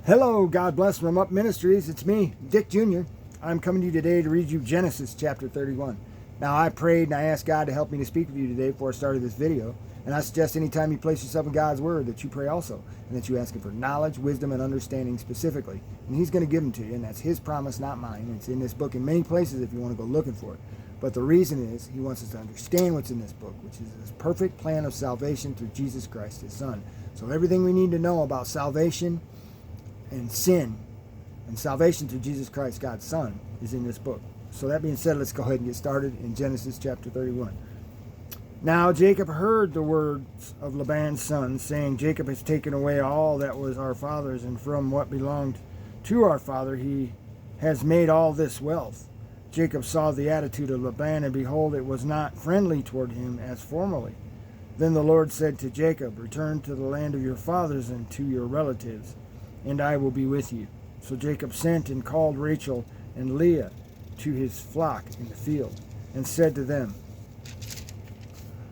Hello, God bless from Up Ministries. It's me, Dick Jr. I'm coming to you today to read you Genesis chapter 31. Now, I prayed and I asked God to help me to speak with you today before I started this video. And I suggest anytime you place yourself in God's Word that you pray also, and that you ask Him for knowledge, wisdom, and understanding specifically. And He's going to give them to you, and that's His promise, not mine. It's in this book in many places if you want to go looking for it. But the reason is He wants us to understand what's in this book, which is His perfect plan of salvation through Jesus Christ, His Son. So everything we need to know about salvation and sin and salvation through Jesus Christ, God's Son, is in this book. So that being said, let's go ahead and get started in Genesis chapter 31. Now Jacob heard the words of Laban's son, saying, Jacob has taken away all that was our father's, and from what belonged to our father he has made all this wealth. Jacob saw the attitude of Laban, and behold, it was not friendly toward him as formerly. Then the Lord said to Jacob, return to the land of your fathers and to your relatives, and I will be with you. So Jacob sent and called Rachel and Leah to his flock in the field, and said to them,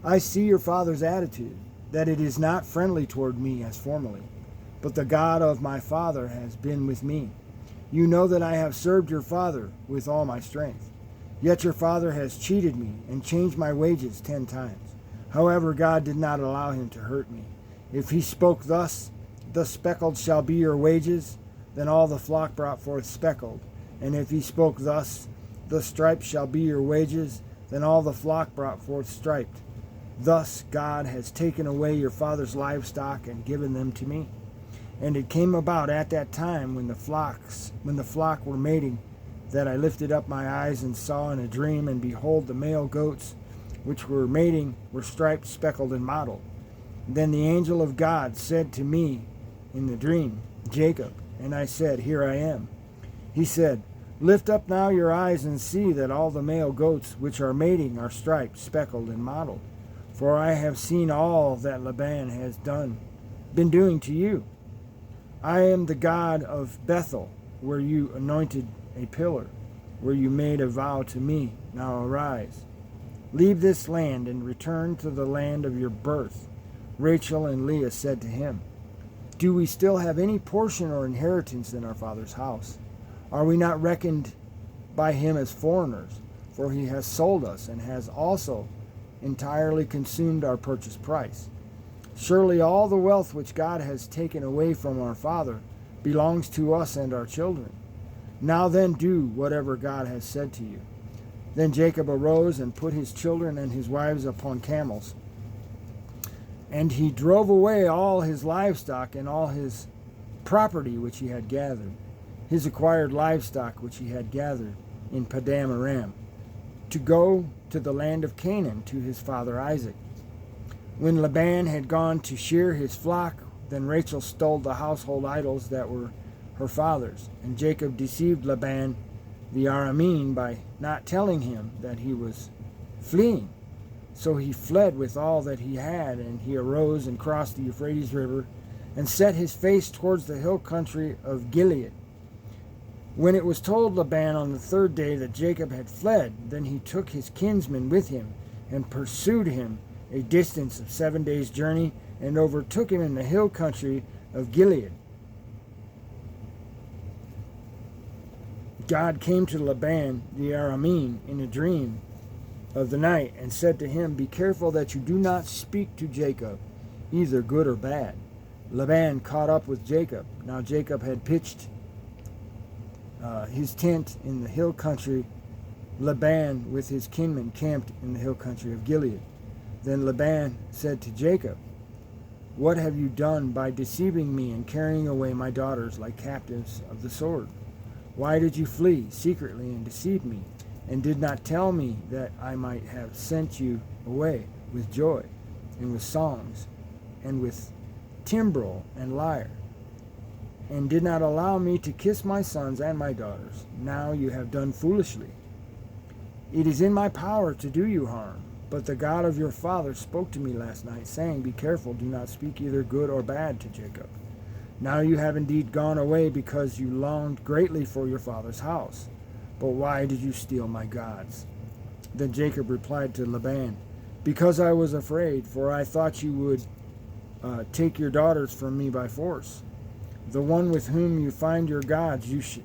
I see your father's attitude, that it is not friendly toward me as formerly, but the God of my father has been with me. You know that I have served your father with all my strength. Yet your father has cheated me and changed my wages 10 times. However, God did not allow him to hurt me. If he spoke thus, the speckled shall be your wages, then all the flock brought forth speckled. And if he spoke thus, the striped shall be your wages, then all the flock brought forth striped. Thus God has taken away your father's livestock and given them to me. And it came about at that time when the flock were mating, that I lifted up my eyes and saw in a dream, and behold, the male goats which were mating were striped, speckled, and mottled. Then the angel of God said to me in the dream, Jacob. And I said, Here I am. He said, Lift up now your eyes and see that all the male goats which are mating are striped, speckled, and mottled. For I have seen all that Laban has been doing to you. I am the God of Bethel, where you anointed a pillar, where you made a vow to me. Now arise, leave this land and return to the land of your birth. Rachel and Leah said to him, Do we still have any portion or inheritance in our father's house? Are we not reckoned by him as foreigners? For he has sold us and has also entirely consumed our purchase price. Surely all the wealth which God has taken away from our father belongs to us and our children. Now then do whatever God has said to you. Then Jacob arose and put his children and his wives upon camels. And he drove away all his livestock and all his property which he had gathered, his acquired livestock which he had gathered in Paddan Aram, to go to the land of Canaan to his father Isaac. When Laban had gone to shear his flock, then Rachel stole the household idols that were her father's. And Jacob deceived Laban the Aramean by not telling him that he was fleeing. So he fled with all that he had, and he arose and crossed the Euphrates River, and set his face towards the hill country of Gilead. When it was told Laban on the third day that Jacob had fled, then he took his kinsmen with him, and pursued him a distance of 7 days' journey, and overtook him in the hill country of Gilead. God came to Laban the Aramean in a dream of the night, and said to him, Be careful that you do not speak to Jacob, either good or bad. Laban caught up with Jacob. Now Jacob had pitched his tent in the hill country. Laban with his kinmen camped in the hill country of Gilead. Then Laban said to Jacob, What have you done by deceiving me and carrying away my daughters like captives of the sword? Why did you flee secretly and deceive me, and did not tell me that I might have sent you away with joy, and with songs, and with timbrel and lyre, and did not allow me to kiss my sons and my daughters? Now you have done foolishly. It is in my power to do you harm, but the God of your father spoke to me last night, saying, Be careful, do not speak either good or bad to Jacob. Now you have indeed gone away because you longed greatly for your father's house. But why did you steal my gods? Then Jacob replied to Laban, Because I was afraid, for I thought you would take your daughters from me by force. The one with whom you find your gods,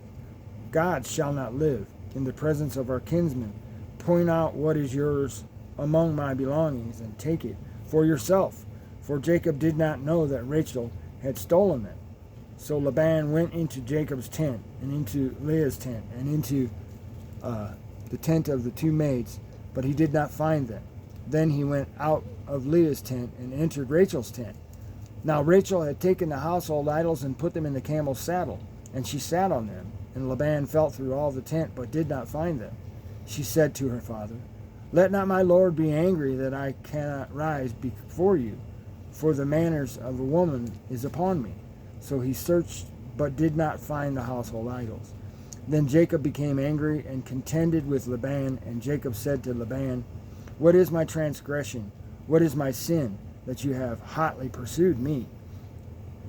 gods shall not live. In the presence of our kinsmen, point out what is yours among my belongings, and take it for yourself. For Jacob did not know that Rachel had stolen them. So Laban went into Jacob's tent, and into Leah's tent, and into the tent of the two maids, but he did not find them. Then he went out of Leah's tent and entered Rachel's tent. Now Rachel had taken the household idols and put them in the camel's saddle, and she sat on them. And Laban felt through all the tent, but did not find them. She said to her father, Let not my lord be angry that I cannot rise before you, for the manners of a woman is upon me. So he searched, but did not find the household idols. Then Jacob became angry and contended with Laban, and Jacob said to Laban, What is my transgression? What is my sin, that you have hotly pursued me?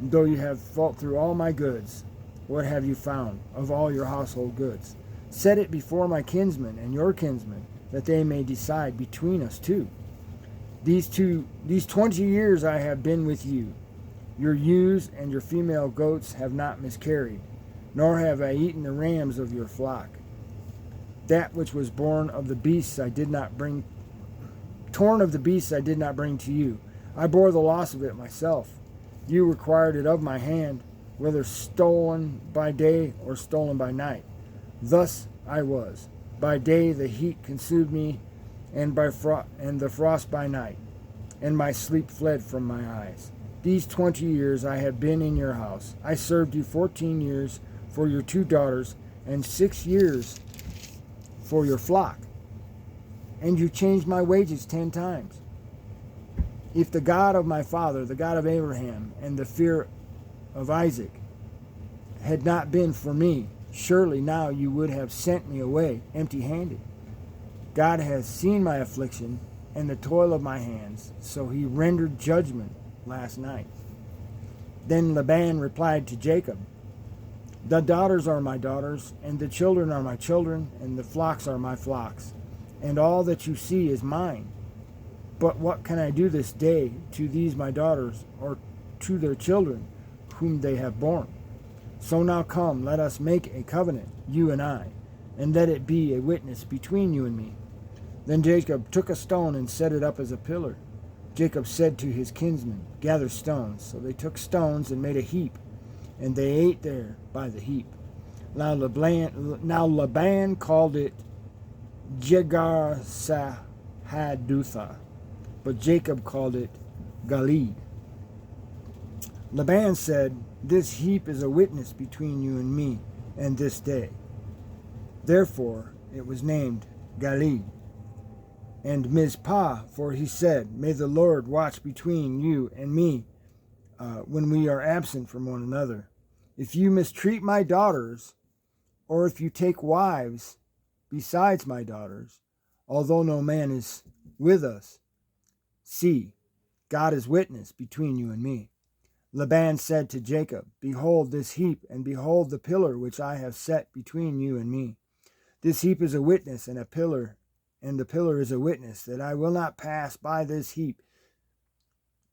Though you have fought through all my goods, what have you found of all your household goods? Set it before my kinsmen and your kinsmen, that they may decide between us two. These 20 years I have been with you. Your ewes and your female goats have not miscarried, nor have I eaten the rams of your flock. That which was born of the beasts I did not bring, torn of the beasts I did not bring to you. I bore the loss of it myself. You required it of my hand, whether stolen by day or stolen by night. Thus I was. By day the heat consumed me, and the frost by night, and my sleep fled from my eyes. These 20 years I have been in your house. I served you 14 years for your 2 daughters, and 6 years for your flock. And you changed my wages 10 times. If the God of my father, the God of Abraham, and the fear of Isaac had not been for me, surely now you would have sent me away empty-handed. God has seen my affliction and the toil of my hands, so he rendered judgment last night. Then Laban replied to Jacob, The daughters are my daughters, and the children are my children, and the flocks are my flocks, and all that you see is mine. But what can I do this day to these my daughters, or to their children, whom they have borne? So now come, let us make a covenant, you and I, and let it be a witness between you and me. Then Jacob took a stone and set it up as a pillar. Jacob said to his kinsmen, Gather stones. So they took stones and made a heap, and they ate there by the heap. Now Laban called it Jegar-sahadutha, but Jacob called it Galeed. Laban said, This heap is a witness between you and me, and this day. Therefore it was named Galeed. And Mizpah, for he said, May the Lord watch between you and me when we are absent from one another. If you mistreat my daughters, or if you take wives besides my daughters, although no man is with us, see, God is witness between you and me. Laban said to Jacob, Behold this heap, and behold the pillar which I have set between you and me. This heap is a witness, and the pillar is a witness, that I will not pass by this heap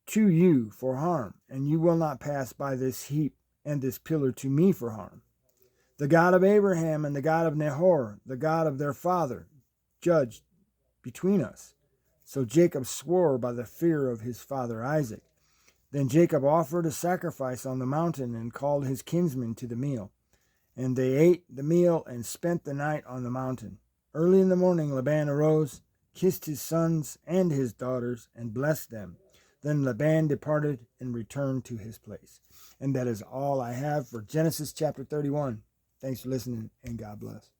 to you for harm, and you will not pass by this heap and this pillar to me for harm. The God of Abraham and the God of Nahor, the God of their father, judged between us. So Jacob swore by the fear of his father Isaac. Then Jacob offered a sacrifice on the mountain and called his kinsmen to the meal. And they ate the meal and spent the night on the mountain. Early in the morning Laban arose, kissed his sons and his daughters, and blessed them. Then Laban departed and returned to his place. And that is all I have for Genesis chapter 31. Thanks for listening, and God bless.